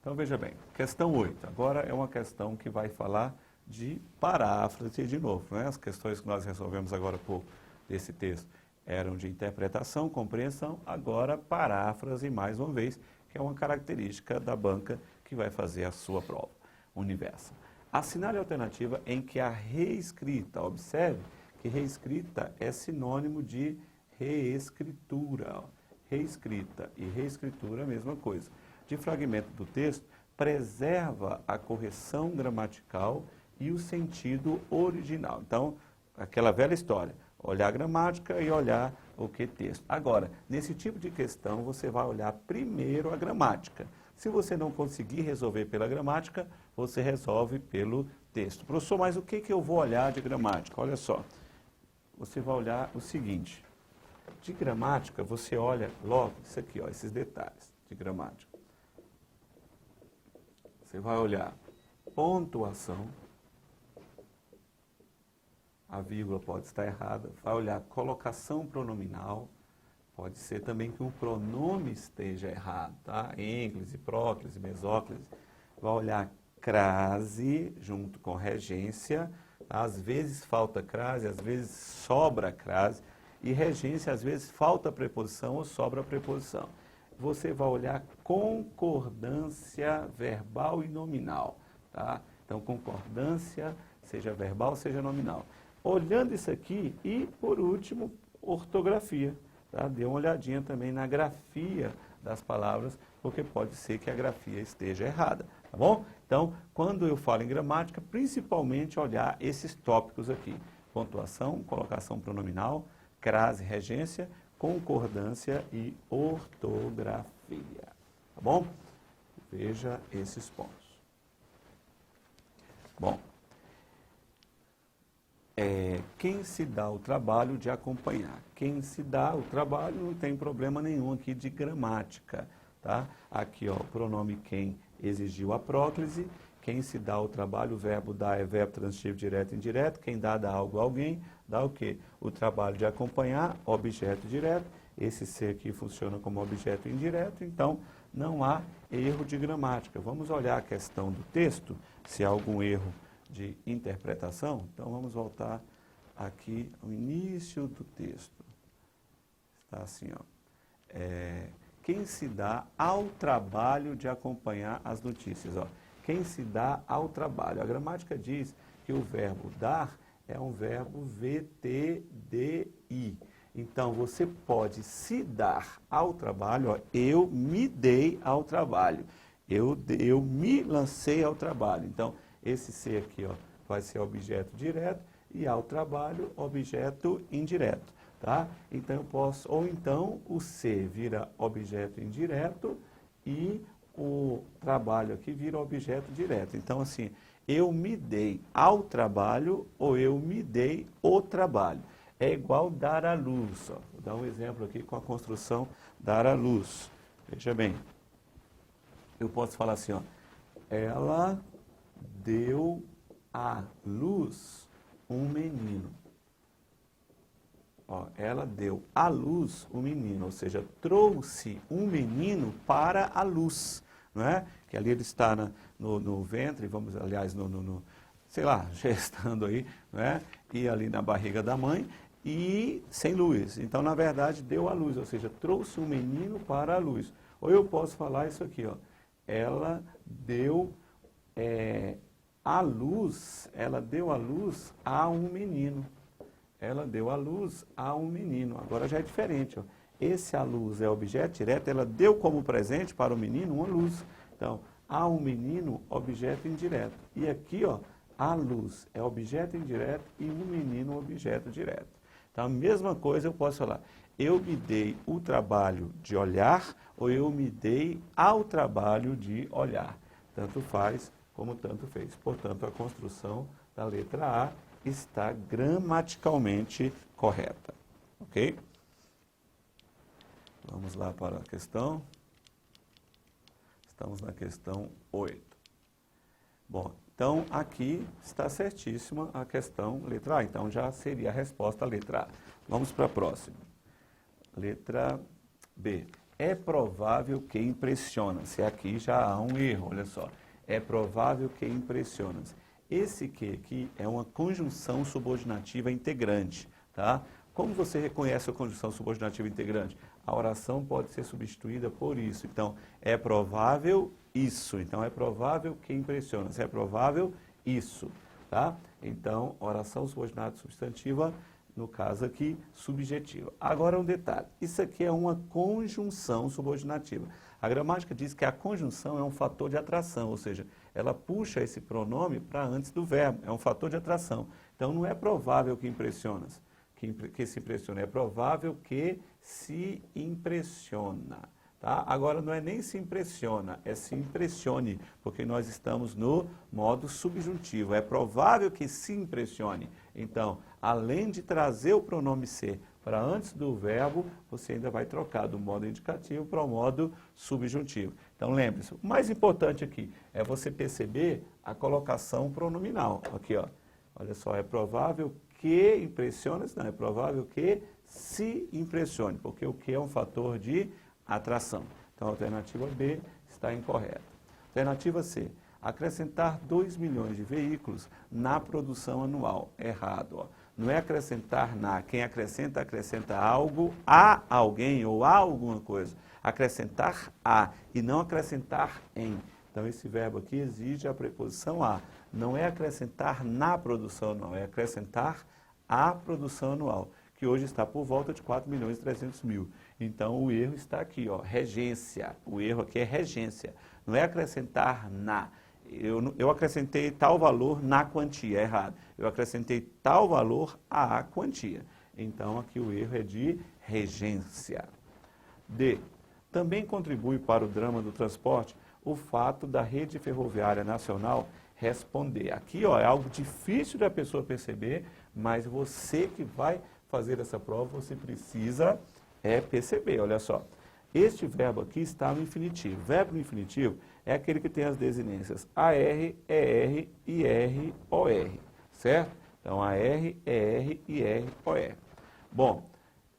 Então, veja bem, questão 8. Agora é uma questão que vai falar de paráfrase de novo. Né? As questões que nós resolvemos agora há pouco desse texto eram de interpretação, compreensão, agora paráfrase mais uma vez, que é uma característica da banca que vai fazer a sua prova universal. Assinale a alternativa em que a reescrita, observe que reescrita é sinônimo de reescritura. Ó. Reescrita e reescritura, a mesma coisa. De fragmento do texto, preserva a correção gramatical e o sentido original. Então, aquela velha história, olhar a gramática e olhar o que texto. Agora, nesse tipo de questão, você vai olhar primeiro a gramática. Se você não conseguir resolver pela gramática, você resolve pelo texto. Professor, mas o que eu vou olhar de gramática? Olha só, você vai olhar o seguinte. De gramática, você olha logo isso aqui, ó, esses detalhes de gramática. Você vai olhar pontuação, a vírgula pode estar errada, vai olhar colocação pronominal, pode ser também que um pronome esteja errado, tá? Ênclise, próclise, mesóclise. Vai olhar crase junto com regência, às vezes falta crase, às vezes sobra crase, e regência, às vezes falta preposição ou sobra preposição. Você vai olhar concordância verbal e nominal, tá? Então, concordância, seja verbal, seja nominal. Olhando isso aqui e, por último, ortografia, tá? Dê uma olhadinha também na grafia das palavras, porque pode ser que a grafia esteja errada, tá bom? Então, quando eu falo em gramática, principalmente olhar esses tópicos aqui. Pontuação, colocação pronominal, crase, regência, concordância e ortografia. Tá bom? Veja esses pontos. Bom, quem se dá o trabalho de acompanhar? Quem se dá o trabalho não tem problema nenhum aqui de gramática, tá? Aqui, ó, o pronome quem exigiu a próclise. Quem se dá o trabalho, o verbo dar é verbo transitivo direto e indireto. Quem dá algo a alguém, dá o quê? O trabalho de acompanhar, objeto direto. Esse ser aqui funciona como objeto indireto, então não há erro de gramática. Vamos olhar a questão do texto, se há algum erro de interpretação. Então vamos voltar aqui ao início do texto. Está assim, ó. Quem se dá ao trabalho de acompanhar as notícias, ó. Quem se dá ao trabalho. A gramática diz que o verbo dar é um verbo VTDI. Então, você pode se dar ao trabalho, ó, eu me dei ao trabalho, eu me lancei ao trabalho. Então, esse ser aqui, ó, vai ser objeto direto e ao trabalho, objeto indireto, tá? Então, eu posso, ou então, o ser vira objeto indireto e o trabalho aqui vira objeto direto. Então, assim, eu me dei ao trabalho ou eu me dei o trabalho. É igual dar à luz. Ó. Vou dar um exemplo aqui com a construção dar à luz. Veja bem. Eu posso falar assim, ó. Ela deu à luz um menino. Ó, ela deu à luz um menino, ou seja, trouxe um menino para a luz, não é? Que ali ele está no ventre, vamos, aliás, sei lá, gestando aí, não é? E ali na barriga da mãe, e sem luz. Então, na verdade, deu à luz, ou seja, trouxe um menino para a luz. Ou eu posso falar isso aqui, ó. Ela deu à luz a um menino. Ela deu à luz a um menino. Agora já é diferente, ó. Esse à luz é objeto direto, ela deu como presente para o menino uma luz. Então, a um menino, objeto indireto. E aqui, ó, a luz é objeto indireto e um menino, objeto direto. Então, a mesma coisa eu posso falar, eu me dei o trabalho de olhar ou eu me dei ao trabalho de olhar. Tanto faz como tanto fez. Portanto, a construção da letra A está gramaticalmente correta. Ok? Vamos lá para a questão. Estamos na questão 8. Bom, então aqui está certíssima a questão letra A. Então já seria a resposta a letra A. Vamos para a próxima. Letra B. é provável que impressiona-se. Aqui já há um erro, olha só. É provável que impressiona-se. Esse que aqui é uma conjunção subordinativa integrante, tá? Como você reconhece a conjunção subordinativa integrante? A oração pode ser substituída por isso. Então, é provável isso. Então, é provável que impressiona-se. É provável isso, tá? Então, oração subordinada substantiva, no caso aqui, subjetiva. Agora um detalhe, isso aqui é uma conjunção subordinativa. A gramática diz que a conjunção é um fator de atração, ou seja, ela puxa esse pronome para antes do verbo, é um fator de atração. Então não é provável que impressionas, que se impressiona, é provável que se impressiona. Tá? Agora, não é nem se impressiona, é se impressione, porque nós estamos no modo subjuntivo. É provável que se impressione. Então, além de trazer o pronome ser para antes do verbo, você ainda vai trocar do modo indicativo para o modo subjuntivo. Então, lembre-se, o mais importante aqui é você perceber a colocação pronominal. Aqui, ó. Olha só, é provável que impressione-se, não, é provável que se impressione, porque o que é um fator de atração. Então, a alternativa B está incorreta. Alternativa C, acrescentar 2 milhões de veículos na produção anual. Errado, ó. Não é acrescentar na. Quem acrescenta, acrescenta algo a alguém ou a alguma coisa. Acrescentar a e não acrescentar em. Então, esse verbo aqui exige a preposição a. Não é acrescentar na produção anual, é acrescentar à produção anual, que hoje está por volta de 4.300.000. Então, o erro está aqui, ó, regência. O erro aqui é regência. Não é acrescentar na. Eu acrescentei tal valor na quantia, é errado. Eu acrescentei tal valor à quantia. Então, aqui o erro é de regência. D. Também contribui para o drama do transporte o fato da rede ferroviária nacional responder. Aqui, ó, é algo difícil da pessoa perceber, mas você que vai fazer essa prova, você precisa perceber. Olha só, este verbo aqui está no infinitivo. Verbo no infinitivo é aquele que tem as desinências AR, ER, IR, OR, certo? Então, AR, ER, IR, OR. Bom,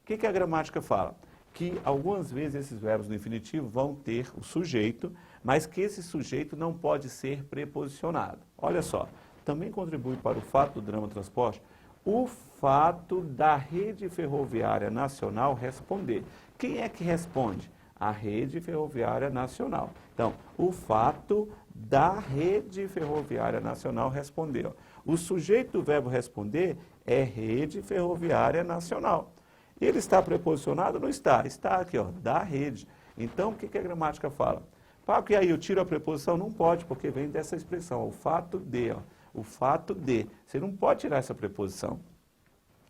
o que a gramática fala? Que algumas vezes esses verbos no infinitivo vão ter o sujeito, mas que esse sujeito não pode ser preposicionado. Olha só, também contribui para o fato do drama transporte o fato da rede ferroviária nacional responder. Quem é que responde? A rede ferroviária nacional. Então, o fato da rede ferroviária nacional responder. O sujeito do verbo responder é rede ferroviária nacional. Ele está preposicionado ou não está? Está aqui, ó, da rede. Então, o que a gramática fala? Porque aí eu tiro a preposição? Não pode, porque vem dessa expressão, o fato de, ó. O fato de. Você não pode tirar essa preposição.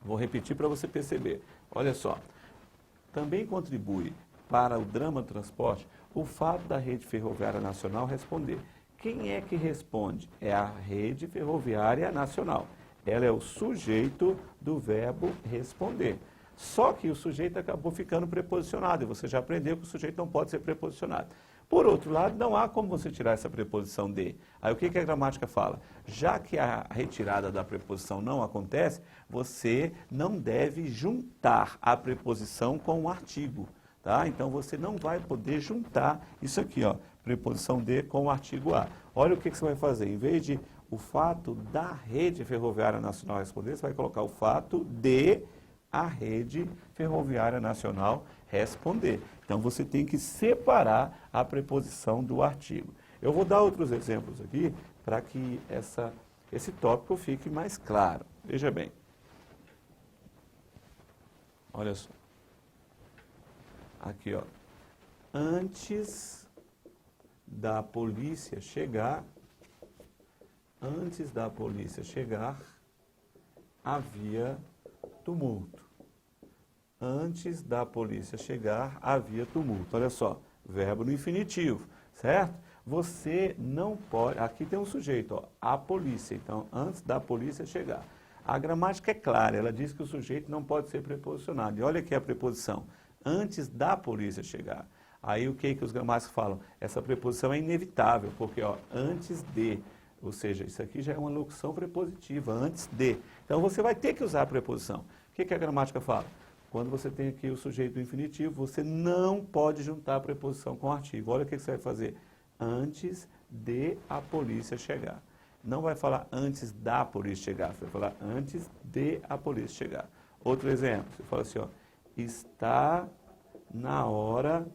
Vou repetir para você perceber. Olha só. Também contribui para o drama do transporte o fato da rede ferroviária nacional responder. Quem é que responde? É a rede ferroviária nacional. Ela é o sujeito do verbo responder. Só que o sujeito acabou ficando preposicionado, e você já aprendeu que o sujeito não pode ser preposicionado. Por outro lado, não há como você tirar essa preposição de. Aí o que a gramática fala? Já que a retirada da preposição não acontece, você não deve juntar a preposição com o artigo. Tá? Então você não vai poder juntar isso aqui, ó, preposição de com o artigo a. Olha o que você vai fazer. Em vez de o fato da rede ferroviária nacional responder, você vai colocar o fato de a rede ferroviária nacional responder. Então, você tem que separar a preposição do artigo. Eu vou dar outros exemplos aqui para que esse tópico fique mais claro. Veja bem. Olha só. Aqui, ó. Antes da polícia chegar, havia tumulto. Antes da polícia chegar, havia tumulto. Olha só, verbo no infinitivo, certo? Você não pode... Aqui tem um sujeito, ó, a polícia. Então, antes da polícia chegar. A gramática é clara, ela diz que o sujeito não pode ser preposicionado. E olha aqui a preposição, antes da polícia chegar. Aí o que os gramáticos falam? Essa preposição é inevitável, porque ó, antes de... Ou seja, isso aqui já é uma locução prepositiva, antes de. Então, você vai ter que usar a preposição. O que a gramática fala? quando você tem aqui o sujeito do infinitivo, você não pode juntar a preposição com o artigo. Olha o que você vai fazer. Antes de a polícia chegar. Não vai falar antes da polícia chegar, você vai falar antes de a polícia chegar. Outro exemplo, você fala assim, ó, está na hora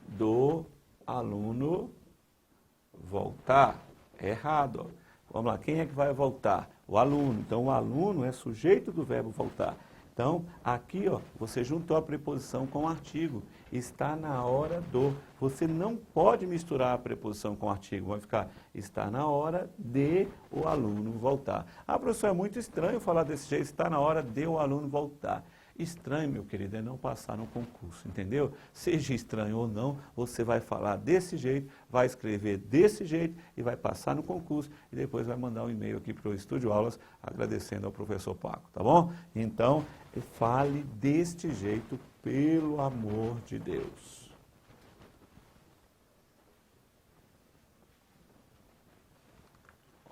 do aluno voltar. É errado, ó. Vamos lá, quem é que vai voltar? O aluno. Então, o aluno é sujeito do verbo voltar. Então, aqui, ó, você juntou a preposição com o artigo. Está na hora do. Você não pode misturar a preposição com o artigo. Vai ficar, está na hora de o aluno voltar. Ah, professor, é muito estranho falar desse jeito. Está na hora de o aluno voltar. Estranho, meu querido, é não passar no concurso, entendeu? Seja estranho ou não, você vai falar desse jeito, vai escrever desse jeito e vai passar no concurso e depois vai mandar um e-mail aqui para o Estúdio Aulas agradecendo ao professor Paco, tá bom? Então, fale deste jeito, pelo amor de Deus.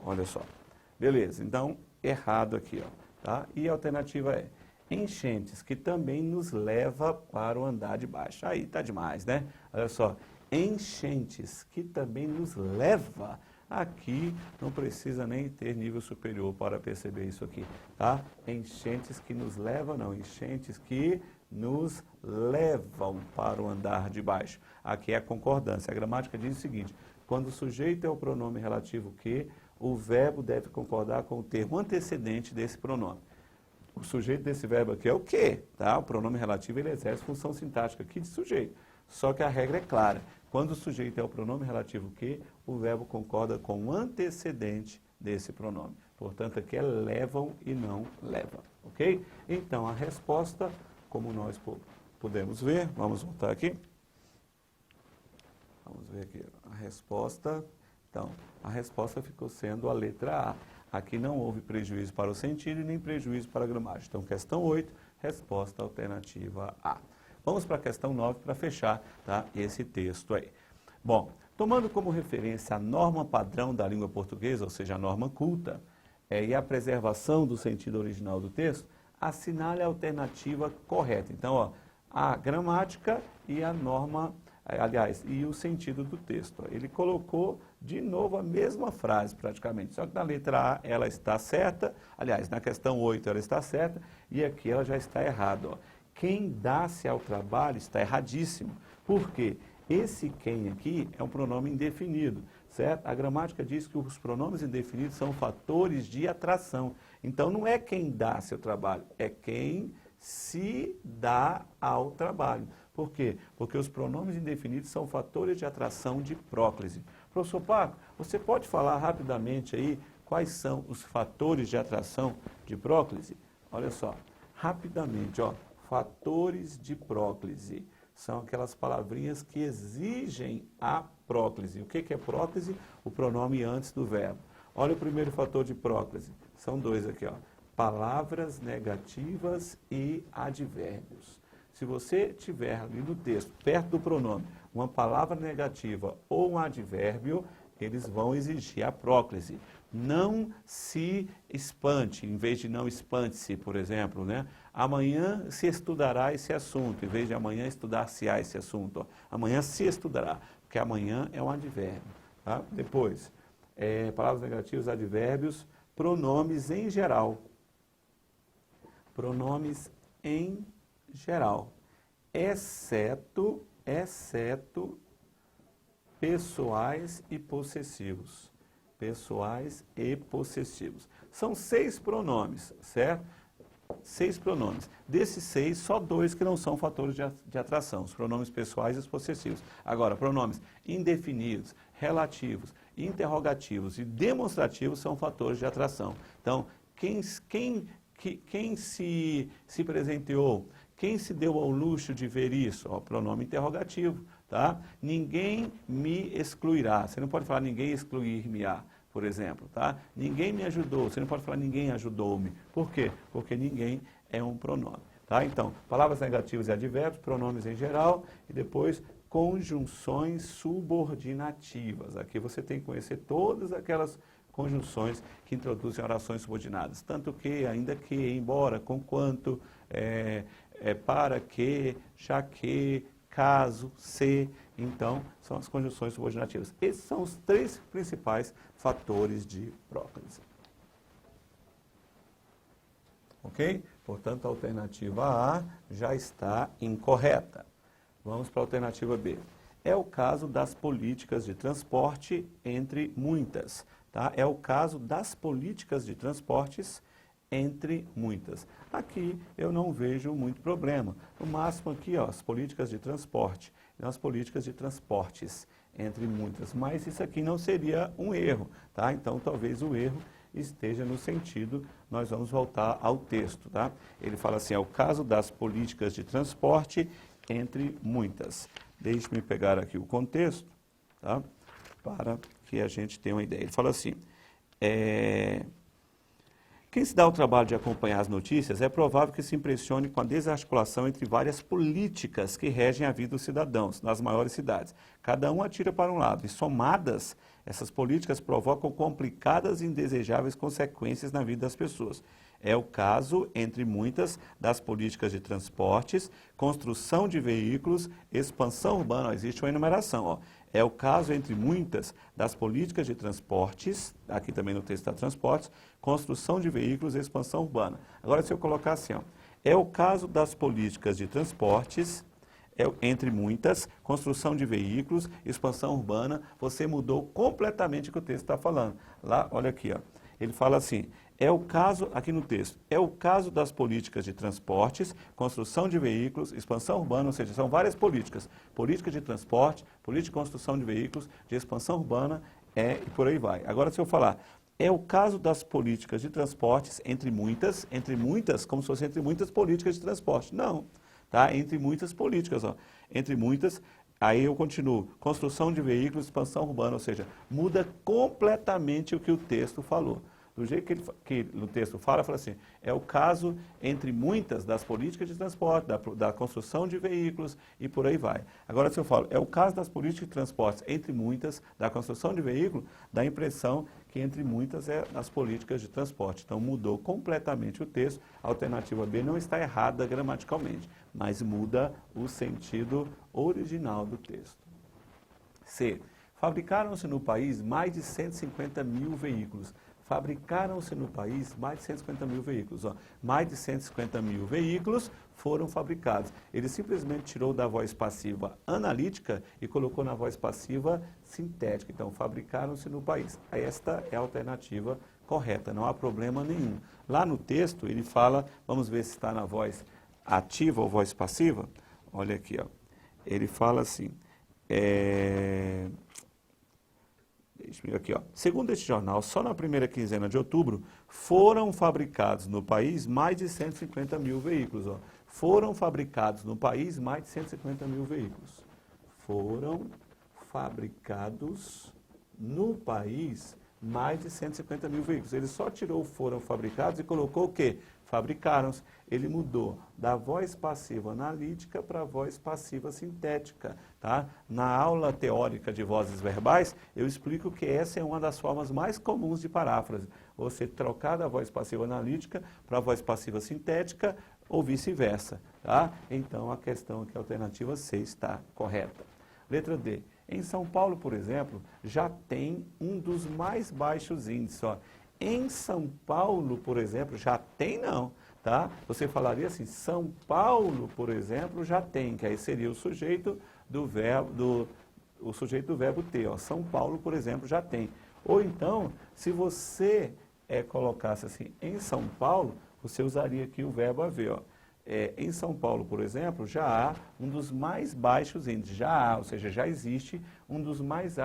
Olha só. Beleza, então, errado aqui, ó, tá? E a alternativa é enchentes, que também nos leva para o andar de baixo. Aí tá demais, né? Olha só, enchentes, que também nos leva. Aqui não precisa nem ter nível superior para perceber isso aqui, tá? Enchentes que nos levam, não, enchentes que nos levam para o andar de baixo. Aqui é a concordância. A gramática diz o seguinte, quando o sujeito é o pronome relativo que, o verbo deve concordar com o termo antecedente desse pronome. O sujeito desse verbo aqui é o que, tá? O pronome relativo ele exerce função sintática aqui de sujeito. Só que a regra é clara. Quando o sujeito é o pronome relativo que, o verbo concorda com o antecedente desse pronome. Portanto, aqui é levam e não leva, ok? Então, a resposta, como nós podemos ver, vamos voltar aqui. Vamos ver aqui a resposta. Então, a resposta ficou sendo a letra A. Aqui não houve prejuízo para o sentido e nem prejuízo para a gramática. Então, questão 8, resposta alternativa A. Vamos para a questão 9 para fechar, tá, esse texto aí. Bom, tomando como referência a norma padrão da língua portuguesa, ou seja, a norma culta, e a preservação do sentido original do texto, assinale a alternativa correta. Então, ó, a gramática e a norma, aliás, e o sentido do texto. Ele colocou de novo a mesma frase praticamente, só que na letra A ela está certa, aliás, na questão 8 ela está certa e aqui ela já está errada. Ó. Quem dá-se ao trabalho está erradíssimo. Por quê? Esse quem aqui é um pronome indefinido, certo? A gramática diz que os pronomes indefinidos são fatores de atração. Então não é quem dá-se ao trabalho, é quem se dá ao trabalho. Por quê? Porque os pronomes indefinidos são fatores de atração de próclise. Professor Paco, você pode falar rapidamente aí quais são os fatores de atração de próclise? Olha só, rapidamente, ó, fatores de próclise. São aquelas palavrinhas que exigem a próclise. O que é próclise? O pronome antes do verbo. Olha o primeiro fator de próclise. São dois aqui, ó. Palavras negativas e advérbios. Se você tiver ali no texto, perto do pronome, uma palavra negativa ou um advérbio, eles vão exigir a próclise. Não se espante, em vez de não espante-se, por exemplo, né? Amanhã se estudará esse assunto, em vez de amanhã estudar-se-á esse assunto. Ó. Amanhã se estudará, porque amanhã é um advérbio. Tá? Depois, palavras negativas, advérbios, pronomes em geral. Pronomes em geral, exceto pessoais e possessivos. Pessoais e possessivos. São 6 pronomes, certo? 6 pronomes. Desses 6, só 2 que não são fatores de atração, os pronomes pessoais e os possessivos. Agora, pronomes indefinidos, relativos, interrogativos e demonstrativos são fatores de atração. Então, quem se presenteou, quem se deu ao luxo de ver isso? Ó, pronome interrogativo, tá? Ninguém me excluirá. Você não pode falar ninguém excluir-me-á, por exemplo, tá? Ninguém me ajudou. Você não pode falar ninguém ajudou-me. Por quê? Porque ninguém é um pronome, tá? Então, palavras negativas e advérbios, pronomes em geral e depois conjunções subordinativas. Aqui você tem que conhecer todas aquelas conjunções que introduzem orações subordinadas. Tanto que, ainda que, embora, com quanto, para que, já que, caso, se. Então, são as conjunções subordinativas. Esses são os 3 principais fatores de próclise. Ok? Portanto, a alternativa A já está incorreta. Vamos para a alternativa B. É o caso das políticas de transporte, entre muitas. Tá? É o caso das políticas de transportes, entre muitas. Aqui eu não vejo muito problema. No máximo aqui, ó, as políticas de transporte, as políticas de transportes, entre muitas. Mas isso aqui não seria um erro, tá? Então talvez o erro esteja no sentido, nós vamos voltar ao texto, tá? Ele fala assim, é o caso das políticas de transporte, entre muitas. Deixe-me pegar aqui o contexto, tá? Para que a gente tenha uma ideia. Ele fala assim, quem se dá o trabalho de acompanhar as notícias é provável que se impressione com a desarticulação entre várias políticas que regem a vida dos cidadãos nas maiores cidades. Cada um atira para um lado e, somadas, essas políticas provocam complicadas e indesejáveis consequências na vida das pessoas. É o caso, entre muitas, das políticas de transportes, construção de veículos, expansão urbana. Ó, existe uma enumeração, ó. É o caso, entre muitas, das políticas de transportes, aqui também no texto está transportes, construção de veículos e expansão urbana. Agora, se eu colocar assim, ó, é o caso das políticas de transportes, entre muitas, construção de veículos, expansão urbana, você mudou completamente o que o texto está falando. Lá, olha aqui, ó, ele fala assim, é o caso, aqui no texto, é o caso das políticas de transportes, construção de veículos, expansão urbana, ou seja, são várias políticas. Política de transporte, política de construção de veículos, de expansão urbana, e por aí vai. Agora, se eu falar, é o caso das políticas de transportes, entre muitas, como se fosse entre muitas políticas de transporte. Não, tá? Entre muitas políticas, ó. Entre muitas, aí eu continuo, construção de veículos, expansão urbana, ou seja, muda completamente o que o texto falou. Do jeito que no texto fala assim, é o caso, entre muitas, das políticas de transporte, da construção de veículos e por aí vai. Agora, se eu falo, é o caso das políticas de transporte, entre muitas, da construção de veículos, dá a impressão que entre muitas é as políticas de transporte. Então, mudou completamente o texto. A alternativa B não está errada gramaticalmente, mas muda o sentido original do texto. C. Fabricaram-se no país mais de 150 mil veículos. Fabricaram-se no país mais de 150 mil veículos. Ó. Mais de 150 mil veículos foram fabricados. Ele simplesmente tirou da voz passiva analítica e colocou na voz passiva sintética. Então, fabricaram-se no país. Esta é a alternativa correta, não há problema nenhum. Lá no texto, ele fala, vamos ver se está na voz ativa ou voz passiva. Olha aqui, ó. Ele fala assim, aqui, ó. Segundo este jornal, só na primeira quinzena de outubro foram fabricados no país mais de 150 mil veículos. Ó. Foram fabricados no país mais de 150 mil veículos. Foram fabricados no país mais de 150 mil veículos. Ele só tirou foram fabricados e colocou o quê? Fabricaram-se. Ele mudou da voz passiva analítica para a voz passiva sintética. Tá? Na aula teórica de vozes verbais, eu explico que essa é uma das formas mais comuns de paráfrase. Você trocar da voz passiva analítica para a voz passiva sintética ou vice-versa. Tá? Então, a questão aqui, a alternativa C está correta. Letra D. Em São Paulo, por exemplo, já tem um dos mais baixos índices. Ó. Em São Paulo, por exemplo, já tem não. Tá? Você falaria assim, São Paulo, por exemplo, já tem, que aí seria o sujeito do verbo, o sujeito do verbo ter. Ó. São Paulo, por exemplo, já tem. Ou então, se você colocasse assim, em São Paulo, você usaria aqui o verbo haver. Ó. Em São Paulo, por exemplo, já há um dos mais baixos índices. Já há, ou seja, já existe um dos mais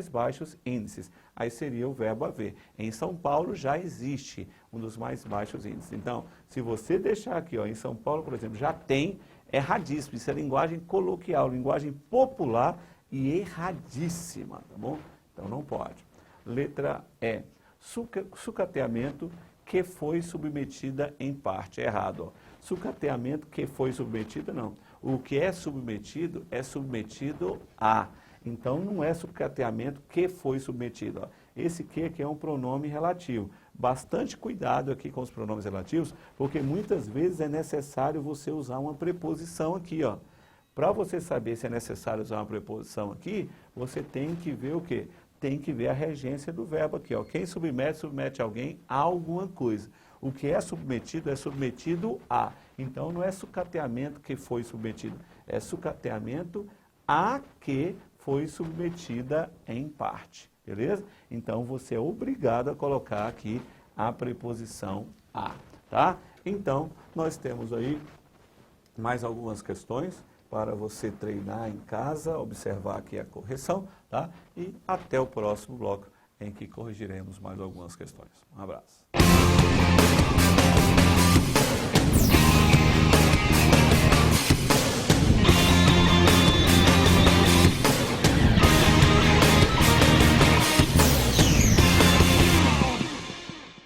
baixos índices. Aí seria o verbo haver. Em São Paulo já existe um dos mais baixos índices. Então, se você deixar aqui, ó, em São Paulo, por exemplo, já tem, erradíssimo. Isso é linguagem coloquial, linguagem popular e erradíssima, tá bom? Então, não pode. Letra E. Sucateamento que foi submetida em parte. É errado. Ó. Sucateamento que foi submetida, não. O que é submetido a. Então, não é sucateamento que foi submetido. Ó. Esse que aqui é um pronome relativo. Bastante cuidado aqui com os pronomes relativos, porque muitas vezes é necessário você usar uma preposição aqui, ó. Para você saber se é necessário usar uma preposição aqui, você tem que ver o quê? Tem que ver a regência do verbo aqui, ó. Quem submete, submete alguém a alguma coisa. O que é submetido a. Então, não é sucateamento que foi submetido, é sucateamento a que foi submetida em parte, beleza? Então, você é obrigado a colocar aqui a preposição a, tá? Então, nós temos aí mais algumas questões para você treinar em casa, observar aqui a correção, tá? E até o próximo bloco em que corrigiremos mais algumas questões. Um abraço.